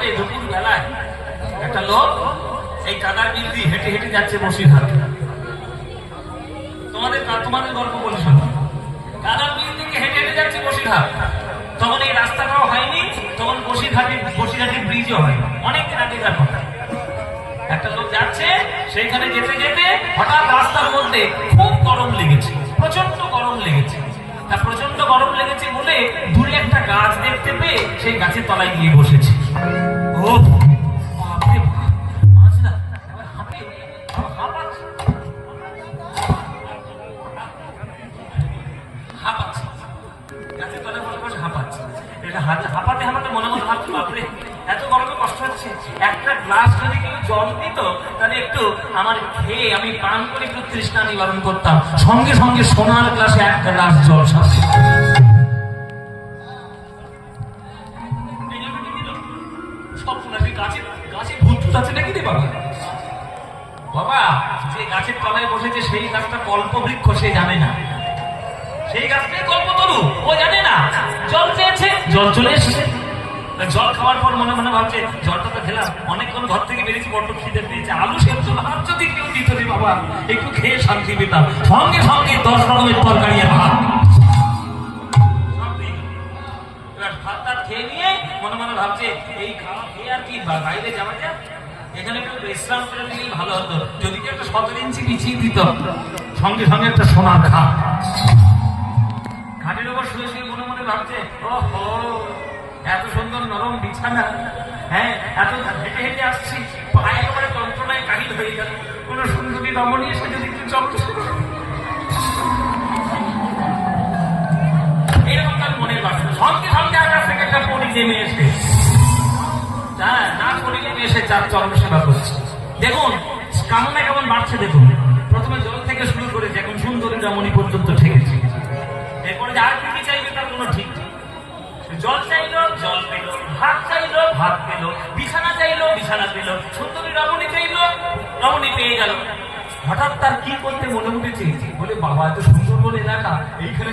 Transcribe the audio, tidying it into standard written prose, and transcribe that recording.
রাতে দুপুর বেলায় একটা লোক এই কাদার বিল দিয়ে হেঁটে হেঁটে যাচ্ছে বসিরহাট। তোমাদের গল্প বলি শোনো। কাদার বিল থেকে হেঁটে হেঁটে যাচ্ছে বসিরহাট। তখন এই রাস্তাটাও হয়নি, তখন বসিরহাটের ব্রিজও হয়নি, অনেকদিন আগেকার কথা। একটা লোক যাচ্ছে, সেইখানে যেতে যেতে হঠাৎ রাস্তার মধ্যে খুব গরম লেগেছে, প্রচন্ড গরম লেগেছে। তা প্রচন্ড গরম লেগেছে বলে দূরে একটা গাছ দেখতে পেয়ে সেই গাছের তলায় গিয়ে বসেছে। ও বাপরে বাপ, মাছটা এবার হাঁপাচ্ছে, গাছের তলায় বসে বসে হাঁপাচ্ছে। এটা হাঁপাতে হাঁপাতে মনে মনে ভাবছে, বাপরে এত গরমে কষ্ট হচ্ছে, একটা গ্লাস যদি কেউ জল দিত তাহলে একটু আমার খেয়ে আমি পান করে একটু তৃষ্ণা নিবারণ করতাম। সঙ্গে সঙ্গে সোনার গ্লাসে এক গ্লাস জল সাথে বাবা। যে গাছের তলায় বসেছে সেই গাছটা কল্পবৃক্ষ, সে জানে না। সেই গাছটাই কল্পতরু, ও জানে না। জল চেয়েছে, জল চলে এসেছে। জল খাওয়ার পর মনে মনে ভাবছে, জলটা তো খেলাম, অনেকক্ষণ ঘর থেকে বেরিয়েছি, বড্ড খিদে পেয়েছে, আলু সেদ্ধ ভাত যদি কেউ দিত রে বাবা, একটু খেয়ে শান্তি পেতাম। সঙ্গে সঙ্গে 10 রকমের তরকারি আর ভাত। ভাত টাত খেয়ে নিয়ে মনে মনে ভাবছে, এই খাওয়া খেয়ে আর কি বাইরে যাওয়া যায়, এখানে একটু বিশ্রাম করে নিলেই ভালো হতো, যদি কেউ একটা 17 ইঞ্চি বিছিয়ে দিত। সঙ্গে সঙ্গে একটা সোনার খাট, খাটের উপর শুয়ে শুয়ে মনে মনে ভাবছে, ওহো এত সুন্দর নরম বিছানা, হ্যাঁ এত হেঁটে হেঁটে আসছি, পায়ে একেবারে যন্ত্রণায় কাহিল হয়ে গেল, কোন সুন্দরী রমণী এসে যদি একটু চমকে এরকম তার মনের বাসনা। সঙ্গে সঙ্গে আকাশ থেকে একটা পরী নেমে এসে, না পরী নেমে এসে চার চরম সেবা করছে। দেখুন কামনা কেমন বাড়ছে দেখুন। প্রথমে জল থেকে শুরু করে এখন সুন্দরী রমণী পর্যন্ত ঠেকেছে। এরপরে আর কি চাইবে তার কোনো ঠিক নেই। জল চাইলো, জল পেল, ভাত চাইলো, ভাত পেল, বিছানা চাইলো, বিছানা পেল, সুন্দরী রমণী চাইলো, রমণী পেয়ে গেল। হঠাৎ তার কি করতে মনে উঠেছে, বলে বাবা এত সুন্দর এলাকা, এইখানে